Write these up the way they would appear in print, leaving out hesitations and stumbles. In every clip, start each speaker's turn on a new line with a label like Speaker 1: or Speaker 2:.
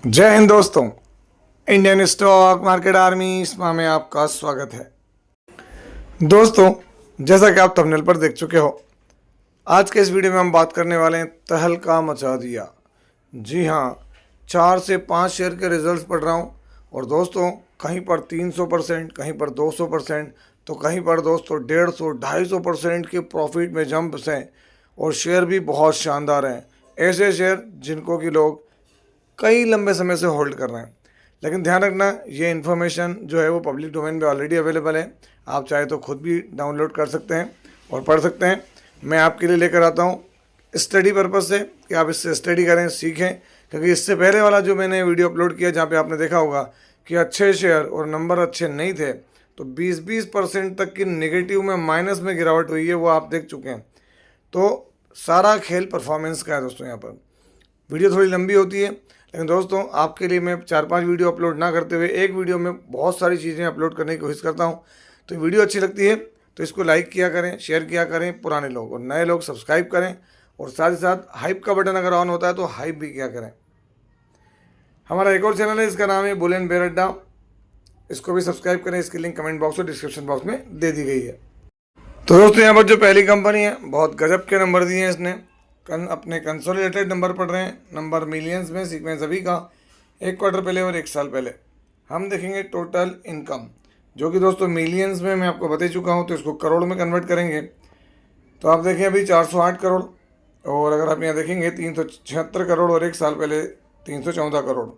Speaker 1: जय हिंद दोस्तों। Indian stock market army इसमा में आपका स्वागत है। दोस्तों, जैसा कि आप थंबनेल पर देख चुके हो, आज के इस वीडियो में हम बात करने वाले हैं तहलका मचा दिया। जी हाँ, 4 से 5 शेयर के रिजल्ट्स पढ़ रहा हूँ और दोस्तों कहीं पर 300%, कहीं पर 200%, तो कहीं पर दोस्तों 150, 250% के प्रॉफिट में जंप्स हैं और शेयर भी बहुत शानदार हैं। ऐसे शेयर जिनको कि लोग कई लंबे समय से होल्ड कर रहे हैं। लेकिन ध्यान रखना, ये इन्फॉर्मेशन जो है वो पब्लिक डोमेन में ऑलरेडी अवेलेबल है। आप चाहे तो खुद भी डाउनलोड कर सकते हैं और पढ़ सकते हैं। मैं आपके लिए लेकर आता हूँ स्टडी पर्पज़ से कि आप इससे स्टडी करें, सीखें। क्योंकि इससे पहले वाला जो मैंने वीडियो अपलोड किया जहाँ पे आपने देखा होगा कि अच्छे शेयर और नंबर अच्छे नहीं थे, तो 20% तक की नेगेटिव में, माइनस में गिरावट हुई है, वो आप देख चुके हैं। तो सारा खेल परफॉर्मेंस का है दोस्तों। यहाँ पर वीडियो थोड़ी लंबी होती है, लेकिन दोस्तों आपके लिए मैं 4-5 वीडियो अपलोड ना करते हुए एक वीडियो में बहुत सारी चीज़ें अपलोड करने की कोशिश करता हूँ। तो वीडियो अच्छी लगती है तो इसको लाइक किया करें, शेयर किया करें, पुराने लोग और नए लोग सब्सक्राइब करें, और साथ ही साथ हाइप का बटन अगर ऑन होता है तो हाइप भी किया करें। हमारा एक और चैनल है, इसका नाम है बुल एंड बेयर अड्डा। इसको भी सब्सक्राइब करें, इसकी लिंक कमेंट बॉक्स और डिस्क्रिप्शन बॉक्स में दे दी गई है। तो दोस्तों यहाँ पर जो पहली कंपनी है, बहुत गजब के नंबर दिए हैं इसने। अपने कंसोलिडेटेड नंबर पढ़ रहे हैं, नंबर मिलियंस में, सीक्वेंस अभी का 1 क्वार्टर पहले और 1 साल पहले। हम देखेंगे टोटल इनकम, जो कि दोस्तों मिलियंस में मैं आपको बता चुका हूँ, तो इसको करोड़ में कन्वर्ट करेंगे। तो आप देखें अभी 408 करोड़, और अगर आप यहाँ देखेंगे 376 करोड़, और 1 साल पहले 314 crore.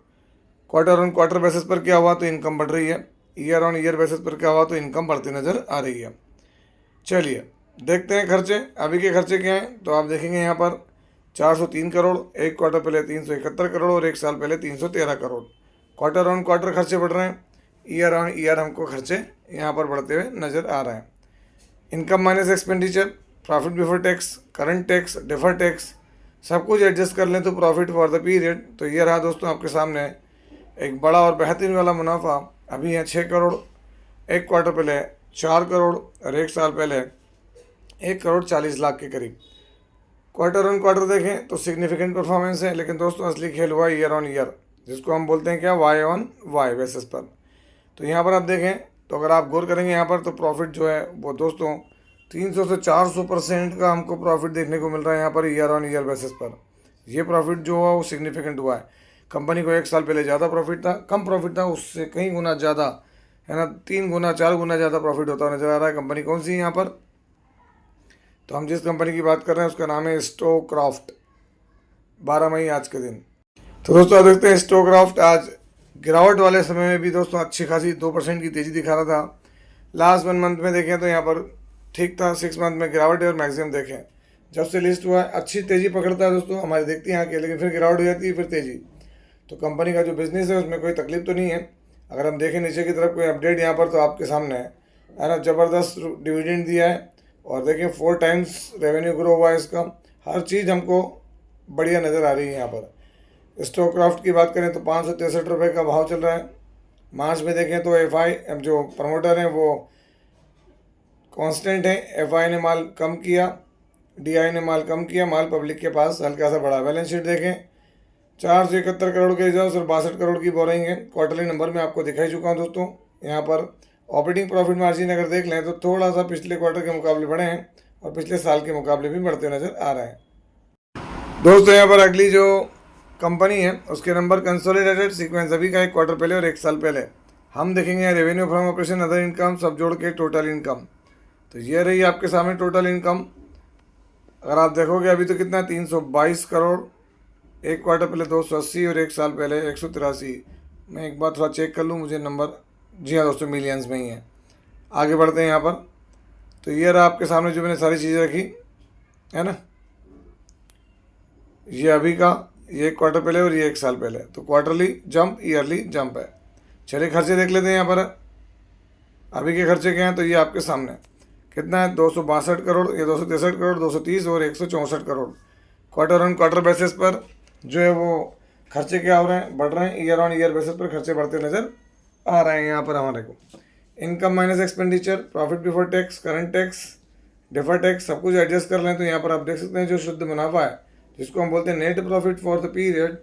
Speaker 1: Quarter on quarter basis पर क्या हुआ तो इनकम बढ़ रही है, ईयर ऑन ईयर बेसिस पर क्या हुआ तो इनकम बढ़ती नज़र आ रही है। चलिए देखते हैं खर्चे, अभी के खर्चे क्या हैं। तो आप देखेंगे यहाँ पर 403 करोड़, 1 क्वार्टर पहले 371 करोड़, और 1 साल पहले 313 करोड़। क्वार्टर ऑन क्वार्टर खर्चे बढ़ रहे हैं, ईयर ऑन ईयर हमको खर्चे यहाँ पर बढ़ते हुए नज़र आ रहे हैं। Income minus expenditure, profit before tax, current tax, defer tax, सब कुछ एडजस्ट कर लें तो प्रॉफिट फॉर द पीरियड, तो ये रहा दोस्तों आपके सामने एक बड़ा और बेहतरीन वाला मुनाफा। अभी है 6 करोड़, 1 क्वार्टर पहले 4 करोड़, और 1 साल पहले 1 करोड़ 40 लाख के करीब। क्वार्टर ऑन क्वार्टर देखें तो सिग्निफिकेंट परफॉर्मेंस है, लेकिन दोस्तों असली खेल हुआ ईयर ऑन ईयर, जिसको हम बोलते हैं क्या, वाई ऑन वाई बेसिस पर। तो यहाँ पर आप देखें तो अगर आप गौर करेंगे यहाँ पर, तो प्रॉफिट जो है वो दोस्तों 300 से 400% का हमको प्रॉफिट देखने को मिल रहा है यहाँ per year on year basis पर। ये प्रॉफिट जो हुआ वो सिग्निफिकेंट हुआ है। कंपनी को 1 साल पहले ज़्यादा प्रॉफिट था, कम प्रॉफिट था, उससे कई गुना ज़्यादा, है ना, 3 गुना 4 गुना ज़्यादा प्रॉफिट होता नज़र आ रहा है। कंपनी कौन सी है यहाँ पर, तो हम जिस कंपनी की बात कर रहे हैं उसका नाम है स्टोक्राफ्ट। 12 मई आज के दिन। तो दोस्तों आप देखते हैं स्टोक्राफ्ट आज गिरावट वाले समय में भी दोस्तों अच्छी खासी 2% की तेज़ी दिखा रहा था। लास्ट 1 मंथ में देखें तो यहाँ पर ठीक था, 6 मंथ में गिरावट है, और मैक्सिमम देखें जब से लिस्ट हुआ है अच्छी तेज़ी पकड़ता है दोस्तों, हमारी देखती है यहाँ के, लेकिन फिर गिरावट हो जाती है, फिर तेज़ी। तो कंपनी का जो बिजनेस है उसमें कोई तकलीफ तो नहीं है। अगर हम देखें नीचे की तरफ कोई अपडेट यहाँ पर, तो आपके सामने है ना, ज़बरदस्त डिविडेंड दिया है, और देखिए 4 टाइम्स रेवेन्यू ग्रो हुआ है इसका। हर चीज़ हमको बढ़िया नज़र आ रही है यहाँ पर। स्टोक्राफ्ट की बात करें तो 563 रुपये का भाव चल रहा है। मार्च में देखें तो एफआई जो प्रमोटर हैं वो कांस्टेंट है, एफआई ने माल कम किया, डीआई ने माल कम किया, माल पब्लिक के पास हल्का सा बढ़ा। बैलेंस शीट देखें 471 करोड़ के रिजर्व और 62 करोड़ की बोरिंग है। क्वार्टरली नंबर में आपको दिखाई चुका हूँ दोस्तों। यहाँ पर ऑपरेटिंग प्रॉफिट मार्जिन अगर देख लें तो थोड़ा सा पिछले क्वार्टर के मुकाबले बढ़े हैं, और पिछले साल के मुकाबले भी बढ़ते नज़र आ रहे हैं दोस्तों। यहाँ पर अगली जो कंपनी है उसके नंबर कंसोलिडेटेड, सीक्वेंस अभी का 1 क्वार्टर पहले और 1 साल पहले। हम देखेंगे revenue from operation, other income, सब जोड़ के टोटल इनकम। तो ये रही आपके सामने टोटल इनकम। अगर आप देखोगे अभी तो कितना, 322 करोड़, 1 क्वार्टर पहले 280, और 1 साल पहले 183। मैं एक बार थोड़ा चेक कर लूँ मुझे नंबर, जी हाँ दोस्तों मिलियंस में ही है। आगे बढ़ते हैं यहाँ पर, तो ये रहा आपके सामने जो मैंने सारी चीज़ें रखी है ना, ये अभी का, ये 1 क्वार्टर पहले और ये 1 साल पहले। तो क्वार्टरली जंप, ईयरली जंप है। चलिए खर्चे देख लेते हैं यहाँ पर। अभी के खर्चे क्या हैं, तो ये आपके सामने कितना है, 262 करोड़, ये 263 करोड़, 230 और 164 crore. Quarter on quarter basis पर जो है वो खर्चे क्या हो रहे हैं, बढ़ रहे हैं। ईयर ऑन ईयर बेसिस पर खर्चे बढ़ते नज़र आ रहे हैं यहाँ पर हमारे को। Income minus expenditure, profit before tax, current tax, defer tax, सब कुछ एडजस्ट कर लें तो यहाँ पर आप देख सकते हैं जो शुद्ध मुनाफा है, जिसको हम बोलते हैं net profit for the period,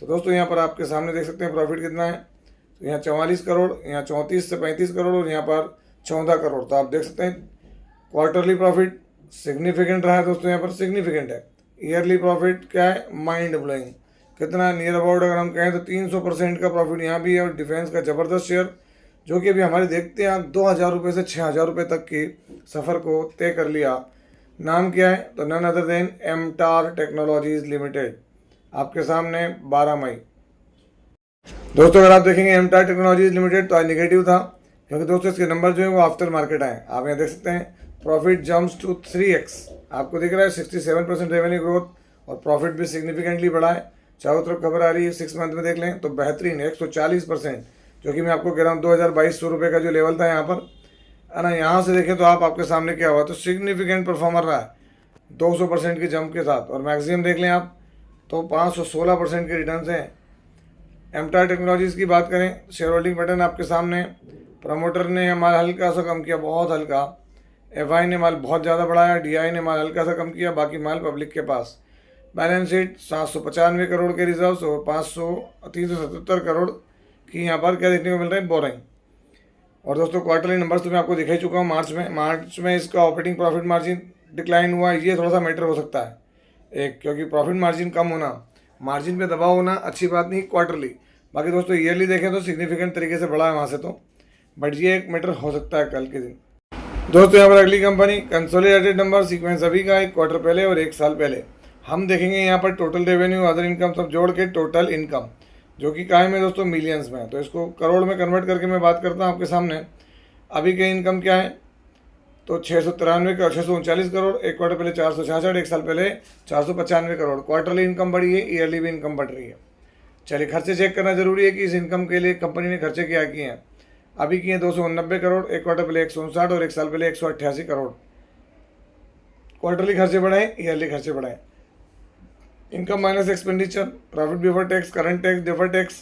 Speaker 1: तो दोस्तों यहाँ पर आपके सामने देख सकते हैं प्रॉफिट कितना है। तो यहाँ 44 करोड़, यहाँ 34 से 35 करोड़ और यहाँ पर 14 करोड़। तो आप देख सकते हैं क्वार्टरली प्रॉफिट सिग्निफिकेंट रहा है दोस्तों, यहाँ पर सिग्निफिकेंट है। ईयरली प्रॉफिट क्या है, माइंड ब्लोइंग, कितना नियर अबाउट अगर हम कहें तो 300% का प्रॉफिट यहाँ भी है। और डिफेंस का ज़बरदस्त शेयर जो कि अभी हमारे देखते हैं 2,000 रुपये से 6,000 रुपये तक के सफ़र को तय कर लिया। नाम क्या है, तो नन अदर देन एमटार टेक्नोलॉजीज लिमिटेड। आपके सामने 12 मई। दोस्तों अगर आप देखेंगे एमटार टेक्नोलॉजीज लिमिटेड तो आज निगेटिव था, क्योंकि दोस्तों इसके नंबर जो है वो आफ्टर मार्केट आए। आप यहाँ देख सकते हैं प्रॉफिट जम्प्स टू 3x, आपको दिख रहा है 67% रेवेन्यू ग्रोथ, और प्रॉफिट भी सिग्निफिकेंटली बढ़ा है। चारों तरफ खबर आ रही है, 6 मंथ में देख लें तो बेहतरीन 140%, जो कि मैं आपको कह रहा हूँ 2,2200 रुपये का जो लेवल था यहाँ पर है ना, यहाँ से देखें तो आप आपके सामने क्या हुआ, तो सिग्निफिकेंट परफॉर्मर रहा है 200% की जंप के साथ। और मैक्सिमम देख लें आप तो 516% के रिटर्न हैं। एमटार टेक्नोलॉजीज़ की बात करें, शेयर होल्डिंग पैटर्न आपके सामने। प्रमोटर ने माल हल्का सा कम किया, बहुत हल्का। एफआई ने माल बहुत ज़्यादा बढ़ाया, डीआई ने माल हल्का सा कम किया, बाकी माल पब्लिक के पास। बैलेंस शीट 795 करोड़ के रिजर्व्स और 377 करोड़ की यहाँ पर क्या देखने को मिल रहा है, बोरिंग। और दोस्तों क्वार्टरली नंबर्स तो मैं आपको दिखा ही चुका हूँ। मार्च में इसका ऑपरेटिंग प्रॉफिट मार्जिन डिक्लाइन हुआ, ये थोड़ा सा मैटर हो सकता है एक, क्योंकि प्रॉफिट मार्जिन कम होना, मार्जिन पे दबाव होना अच्छी बात नहीं क्वार्टरली। बाकी दोस्तों ईयरली देखें तो सिग्निफिकेंट तरीके से बढ़ा है वहाँ से, तो बट ये एक मैटर हो सकता है कल के दिन। दोस्तों यहाँ पर अगली कंपनी कंसोलिडेटेड नंबर सीक्वेंस अभी का 1 क्वार्टर पहले और 1 साल पहले हम देखेंगे। यहाँ पर टोटल रेवेन्यू, अदर इनकम सब जोड़ के टोटल इनकम जो कि कायम है दोस्तों मिलियंस में, तो इसको करोड़ में कन्वर्ट करके मैं बात करता हूँ आपके सामने। अभी के इनकम क्या है, तो 639 करोड़, 1 क्वार्टर पहले 466, 1 साल पहले 495 करोड़। क्वार्टरली इनकम बढ़ी है, ईयरली भी इनकम बढ़ रही है। चलिए खर्चे चेक करना जरूरी है कि इस इनकम के लिए कंपनी ने खर्चे क्या किए हैं। अभी किए 289 करोड़, 1 क्वार्टर पहले 159 और 1 साल पहले 188 करोड़। क्वार्टरली खर्चे बढ़ाएं, ईयरली खर्चे बढ़ाएं। Income minus expenditure, profit before tax, current tax, deferred tax,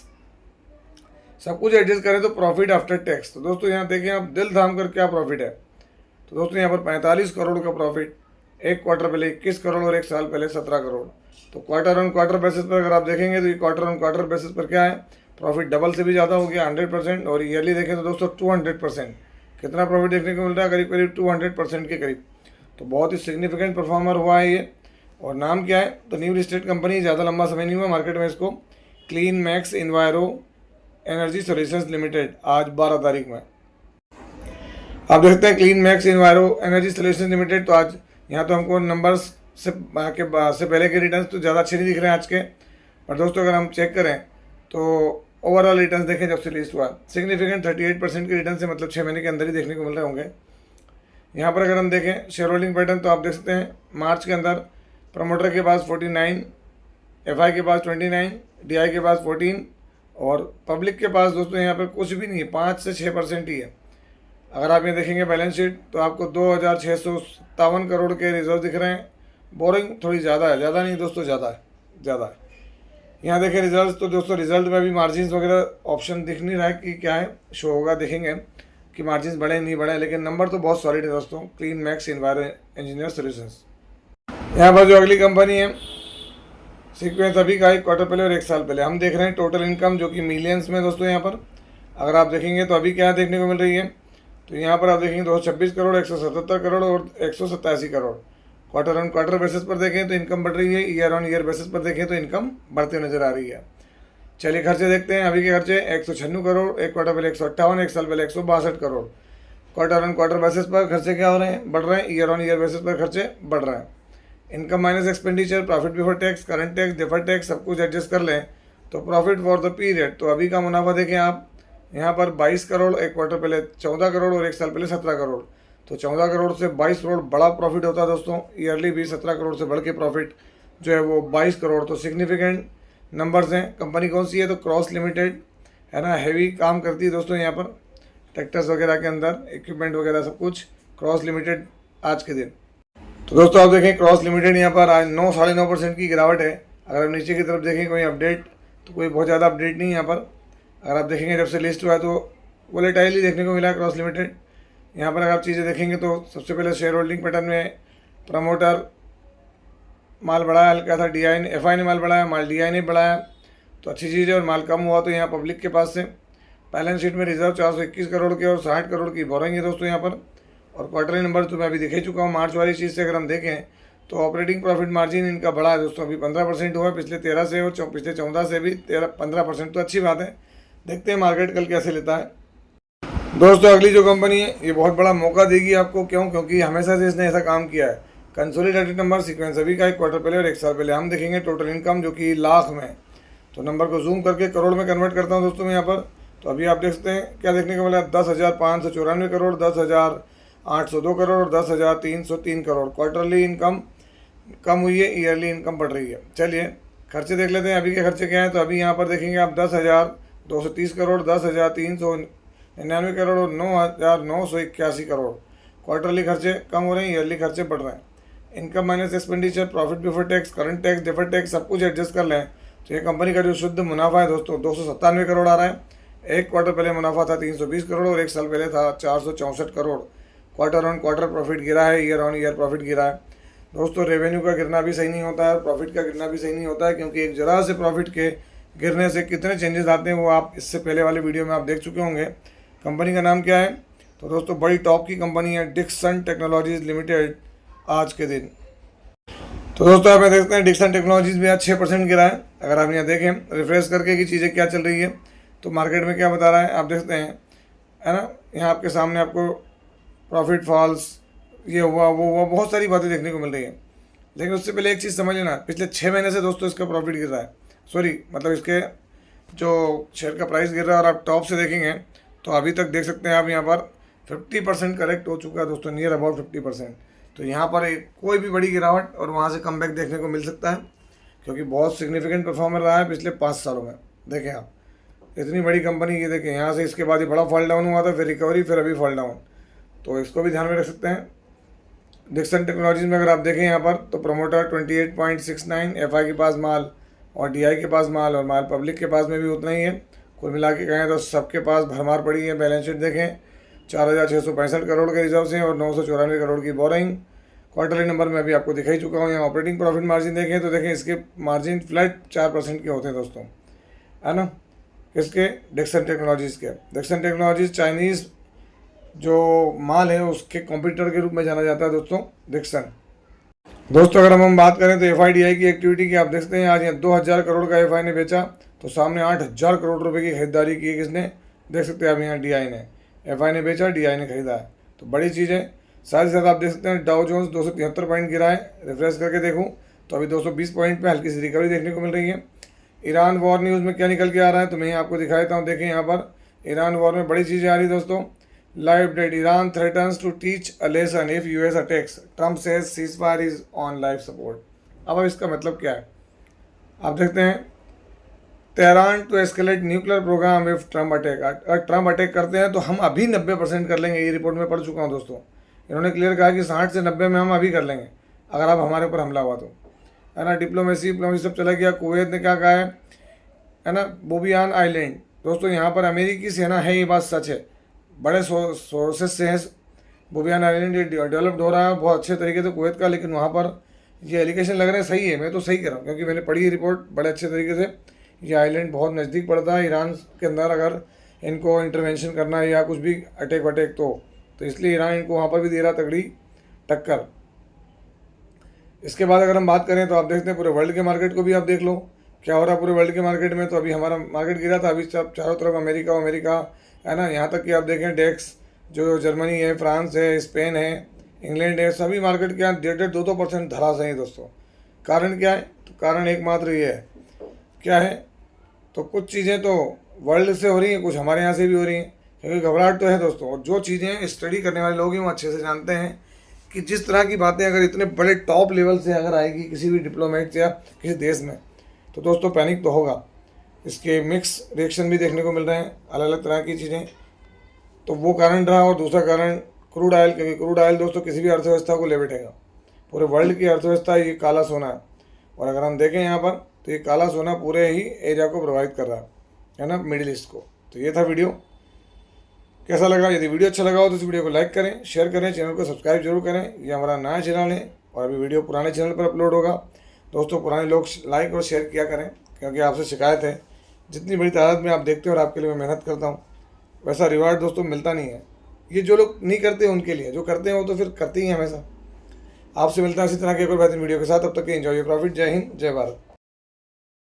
Speaker 1: सब कुछ एडजस्ट करें तो प्रॉफिट आफ्टर टैक्स। तो दोस्तों यहाँ देखें आप दिल थाम कर क्या प्रॉफिट है, तो दोस्तों यहाँ पर 45 करोड़ का प्रॉफिट, 1 क्वार्टर पहले 21 करोड़ और 1 साल पहले 17 करोड़। तो क्वार्टर ऑन क्वार्टर बेसिस पर अगर आप देखेंगे तो ये क्वार्टर ऑन क्वार्टर बेसिस पर क्या है, प्रॉफिट डबल से भी ज़्यादा हो गया 100%। और ईयरली देखें तो दोस्तों 200%, कितना प्रॉफिट देखने को मिल रहा है, करीब करीब 200% के करीब। तो बहुत ही सिग्निफिकेंट परफॉर्मर हुआ है ये। और नाम क्या है, तो न्यू लिस्टेड कंपनी, ज़्यादा लंबा समय नहीं हुआ मार्केट में इसको, clean max इन्वायरो energy solutions limited, आज 12 तारीख में आप देखते हैं clean max इन्वायरो energy solutions limited. तो आज यहाँ तो हमको नंबर्स से पहले के रिटर्न्स तो ज़्यादा अच्छे नहीं दिख रहे हैं आज के, पर दोस्तों अगर हम चेक करें तो ओवरऑल रिटर्न्स देखें जब से लिस्ट हुआ सिग्निफिकेंट 38% के रिटर्न से, मतलब 6 महीने के अंदर ही देखने को मिल रहे होंगे। यहाँ पर अगर हम देखें शेयर होल्डिंग पैटर्न तो आप देख सकते हैं मार्च के अंदर प्रमोटर के पास 49, एफआई के पास 29, डीआई के पास 14 और पब्लिक के पास दोस्तों यहाँ पर कुछ भी नहीं है, 5 से 6% ही है। अगर आप ये देखेंगे बैलेंस शीट तो आपको 2,657 करोड़ के रिजर्व दिख रहे हैं। बोरिंग थोड़ी ज़्यादा है, ज़्यादा नहीं दोस्तों, ज़्यादा है। यहाँ देखें रिजल्ट, तो दोस्तों रिजल्ट में भी मार्जिन वगैरह ऑप्शन दिख नहीं रहा है कि क्या है, शो होगा देखेंगे कि मार्जिन बढ़े नहीं बढ़े, लेकिन नंबर तो बहुत सॉलिड है दोस्तों, क्लीन मैक्स इन्वायरो इंजीनियर सॉल्यूशंस। यहाँ पर जो अगली कंपनी है सीक्वेंस अभी का 1 क्वार्टर पहले और 1 साल पहले हम देख रहे हैं टोटल इनकम जो कि मिलियंस में दोस्तों। यहाँ पर अगर आप देखेंगे तो अभी क्या देखने को मिल रही है, तो यहाँ पर आप देखेंगे 226 करोड़, 177 करोड़ और 187 crore. Quarter on quarter basis पर देखें तो इनकम बढ़ रही है, ईयर ऑन ईयर बेसिस पर देखें तो इनकम बढ़ती नजर आ रही है। चलिए खर्चे देखते हैं। अभी के खर्चे 196 करोड़, 1 क्वार्टर पहले 158, 1 साल पहले 162 crore. Quarter on quarter basis पर खर्चे क्या हो रहे हैं, बढ़ रहे हैं, ईयर ऑन ईयर बेसिस पर खर्चे बढ़ रहे हैं। Income minus expenditure, profit before tax, current tax, deferred tax, सब कुछ एडजस्ट कर लें तो प्रॉफिट फॉर द पीरियड, तो अभी का मुनाफा देखें आप यहाँ पर 22 करोड़, 1 क्वार्टर पहले 14 करोड़ और 1 साल पहले 17 करोड़। तो 14 करोड़ से 22 करोड़ बड़ा प्रॉफिट होता है दोस्तों। ईयरली भी 17 करोड़ से बढ़ के प्रॉफिट जो है वो 22 करोड़। तो सिग्निफिकेंट नंबर्स हैं। कंपनी कौन सी है, तो क्रॉस लिमिटेड है ना, हैवी काम करती है दोस्तों यहाँ पर ट्रैक्टर्स वगैरह के अंदर, इक्विपमेंट वगैरह सब कुछ, क्रॉस लिमिटेड आज के दिन। तो दोस्तों आप देखें क्रॉस लिमिटेड यहाँ पर आज 9-9.5% की गिरावट है। अगर आप नीचे की तरफ देखें कोई अपडेट, तो कोई बहुत ज़्यादा अपडेट नहीं है यहाँ पर। अगर आप देखेंगे जब से लिस्ट हुआ है तो वोलेटाइल ही देखने को मिला है क्रॉस लिमिटेड। यहाँ पर अगर आप चीज़ें देखेंगे तो सबसे पहले शेयर होल्डिंग पैटर्न में प्रमोटर माल बढ़ाया हल्का था, डीआई ने, एफआई ने माल बढ़ाया, माल डीआई ने बढ़ाया, तो अच्छी चीज़ है। और माल कम हुआ तो यहाँ पब्लिक के पास से बैलेंस शीट में रिजर्व 421 करोड़ के और 60 करोड़ की बोरिंग है दोस्तों यहाँ पर। और क्वार्टरली नंबर तो मैं अभी दिखा ही चुका हूँ। मार्च वाली चीज़ से अगर हम देखें तो ऑपरेटिंग प्रॉफिट मार्जिन इनका बड़ा है दोस्तों, अभी 15% हुआ है पिछले 13 से, और पिछले 14 से भी 15%, तो अच्छी बात है। देखते हैं मार्केट कल कैसे लेता है। दोस्तों अगली जो कंपनी है ये बहुत बड़ा मौका देगी आपको, क्यों? क्योंकि हमेशा से इसने ऐसा काम किया है। कंसोलिडेटेड नंबर सीक्वेंस अभी का 1 क्वार्टर पहले और 1 साल पहले हम देखेंगे टोटल इनकम जो कि लाख में, तो नंबर को जूम करके करोड़ में कन्वर्ट करता हूँ दोस्तों मैं यहाँ पर। तो अभी आप देख सकते हैं क्या देखने को मिला, 10,594 करोड़, 10,802 करोड़ और 10,303 करोड़। क्वार्टरली इनकम कम हुई है, ईयरली इनकम बढ़ रही है। चलिए खर्चे देख लेते हैं अभी के खर्चे क्या हैं। तो अभी यहाँ पर देखेंगे आप 10,230 करोड़, 10,399 करोड़ और 9,981 करोड़। क्वार्टरली खर्चे कम हो रहे हैं, ईयरली खर्चे बढ़ रहे हैं। Income minus expenditure, profit before tax, current tax, deferred tax सब कुछ एडजस्ट कर लें तो ये कंपनी का जो शुद्ध मुनाफा है दोस्तों 297 करोड़ आ रहा है। 1 क्वार्टर पहले मुनाफा था 320 करोड़ और 1 साल पहले था 464 crore. Quarter on quarter profit गिरा है, ईयर ऑन ईयर प्रॉफिट गिरा है दोस्तों। रेवेन्यू का गिरना भी सही नहीं होता है, प्रॉफिट का गिरना भी सही नहीं होता है, क्योंकि एक जरा से प्रॉफिट के गिरने से कितने चेंजेस आते हैं वो आप इससे पहले वाले वीडियो में आप देख चुके होंगे। कंपनी का नाम क्या है? तो दोस्तों बड़ी टॉप की कंपनी है डिक्सन टेक्नोलॉजीज लिमिटेड आज के दिन। तो दोस्तों आप देखते हैं डिक्सन टेक्नोलॉजीज भी आज 6% गिरा है। अगर आप यहाँ देखें रिफ्रेश करके कि चीज़ें क्या चल रही है तो मार्केट में क्या बता रहा है आप देखते हैं, है ना। यहाँ आपके सामने आपको प्रॉफिट फॉल्स, ये हुआ वो हुआ, बहुत सारी बातें देखने को मिल रही है। लेकिन उससे पहले एक चीज़ समझ लेना, पिछले 6 महीने से दोस्तों इसका प्रॉफिट गिर रहा है, सॉरी मतलब इसके जो शेयर का प्राइस गिर रहा है। और आप टॉप से देखेंगे तो अभी तक देख सकते हैं आप यहाँ पर 50% करेक्ट हो चुका है दोस्तों, नियर अबाउट 50%। तो यहाँ पर कोई भी बड़ी गिरावट और वहाँ से कमबैक देखने को मिल सकता है, क्योंकि बहुत सिग्निफिकेंट परफॉर्मर रहा है पिछले 5 सालों में। देखें आप इतनी बड़ी कंपनी ये देखें, यहाँ से इसके बाद ही बड़ा फॉल डाउन हुआ था, फिर रिकवरी, फिर अभी फॉल डाउन, तो इसको भी ध्यान में रख सकते हैं। डिक्सन टेक्नोलॉजीज में अगर आप देखें यहाँ पर तो प्रमोटर 28.69, एफआई के पास माल और डीआई के पास माल और माल पब्लिक के पास में भी उतना ही है। कुल मिला के कहें तो सबके पास भरमार पड़ी है। बैलेंस शीट देखें 4,665 करोड़ के रिजर्व से और 994 करोड़ की बोरिंग। क्वार्टरली नंबर में अभी आपको दिखा ही चुका हूँ। यहाँ ऑपरेटिंग प्रॉफिट मार्जिन देखें तो देखें इसके मार्जिन फ्लैट 4% के होते हैं दोस्तों, है ना। किसके? डिक्सन टेक्नोलॉजीज़ के। डिक्सन टेक्नोलॉजीज चाइनीज़ जो माल है उसके कॉम्पिटिटर के रूप में जाना जाता है दोस्तों डिक्सन। दोस्तों अगर हम बात करें तो एफआईडीआई की एक्टिविटी की आप देखते हैं आज यहाँ 2,000 करोड़ का एफआई ने बेचा, तो सामने 8,000 करोड़ रुपए की खरीदारी की किसने? देख सकते हैं आप यहाँ डीआई ने। एफआई ने बेचा, डीआई ने खरीदा है, तो बड़ी चीज़ है। साथ ही साथ आप देख सकते हैं डाउ जोन्स 273 पॉइंट गिरा है। रिफ्रेश करके देखूँ तो अभी 220 पॉइंट पे हल्की सी रिकवरी देखने को मिल रही है। ईरान वॉर न्यूज़ में क्या निकल के आ रहा है तो मैं आपको दिखा देता हूँ। देखें यहाँ पर ईरान वॉर में बड़ी चीज़ें आ रही दोस्तों। Live update, Iran threatens to teach a lesson if US attacks, Trump says ceasefire is on life support. अब इसका मतलब क्या है आप देखते हैं। Tehran to escalate nuclear program if Trump attack, अगर ट्रम्प अटैक करते हैं तो हम अभी 90% कर लेंगे। ये रिपोर्ट में पढ़ चुका हूँ दोस्तों। इन्होंने क्लियर कहा कि 60 से 90 में हम अभी कर लेंगे अगर आप हमारे ऊपर हमला हुआ तो, है ना। डिप्लोमेसी सब चला गया। कुवैत ने क्या कहा है ना, बोबियान आइलैंड दोस्तों, यहाँ पर अमेरिकी सेना है, ये बात सच है। बड़े सोर्सेज से है बोबियान आइलैंड डेवलप्ड हो रहा है बहुत अच्छे तरीके से कुवैत का, लेकिन वहाँ पर ये एलिगेशन लग रहे हैं सही है। मैं तो सही कह रहा हूँ क्योंकि मैंने पढ़ी रिपोर्ट बड़े अच्छे तरीके से। ये आइलैंड बहुत नज़दीक पड़ता है ईरान के अंदर, अगर इनको इंटरवेंशन करना है या कुछ भी अटैक वटैक तो इसलिए ईरान इनको वहाँ पर भी दे रहा तगड़ी टक्कर। इसके बाद अगर हम बात करें तो आप देखते हैं पूरे वर्ल्ड के मार्केट को भी आप देख लो क्या हो रहा है पूरे वर्ल्ड के मार्केट में। तो अभी हमारा मार्केट गिरा था, अभी चारों तरफ अमेरिका है ना। यहाँ तक कि आप देखें डेक्स जो जर्मनी है, फ्रांस है, स्पेन है, इंग्लैंड है, सभी मार्केट के यहाँ 1.5-2% धराशायी है दोस्तों। कारण क्या है? तो कारण एकमात्र ये है, क्या है? तो कुछ चीज़ें तो वर्ल्ड से हो रही हैं, कुछ हमारे यहाँ से भी हो रही हैं, क्योंकि घबराहट तो है दोस्तों। और जो चीज़ें स्टडी करने वाले लोग हैं वो अच्छे से जानते हैं कि जिस तरह की बातें अगर इतने बड़े टॉप लेवल से अगर आएगी किसी भी डिप्लोमेट या किसी देश में तो दोस्तों पैनिक तो होगा। इसके मिक्स रिएक्शन भी देखने को मिल रहे हैं, अलग अलग तरह की चीज़ें। तो वो कारण रहा। और दूसरा कारण क्रूड ऑयल, क्योंकि क्रूड ऑयल दोस्तों किसी भी अर्थव्यवस्था को ले बैठेगा। पूरे वर्ल्ड की अर्थव्यवस्था ये काला सोना है। और अगर हम देखें यहाँ पर तो ये काला सोना पूरे ही एरिया को प्रभावित कर रहा है ना, मिडिल ईस्ट को। तो ये था वीडियो, कैसा लगा? यदि वीडियो अच्छा लगा हो तो इस वीडियो को लाइक करें, शेयर करें, चैनल को सब्सक्राइब जरूर करें। ये हमारा नया चैनल है और अभी वीडियो पुराने चैनल पर अपलोड होगा दोस्तों। पुराने लोग लाइक और शेयर किया करें, क्योंकि आपसे शिकायत है जितनी बड़ी तादाद में आप देखते हो और आपके लिए मैं मेहनत करता हूँ, वैसा रिवार्ड दोस्तों मिलता नहीं है। ये जो लोग नहीं करते उनके लिए, जो करते हैं वो तो फिर करते ही हैं हमेशा। आपसे मिलता है इसी तरह के कोई बेहतरीन वीडियो के साथ। तब तक के एंजॉय योर प्रॉफिट। जय हिंद, जय भारत।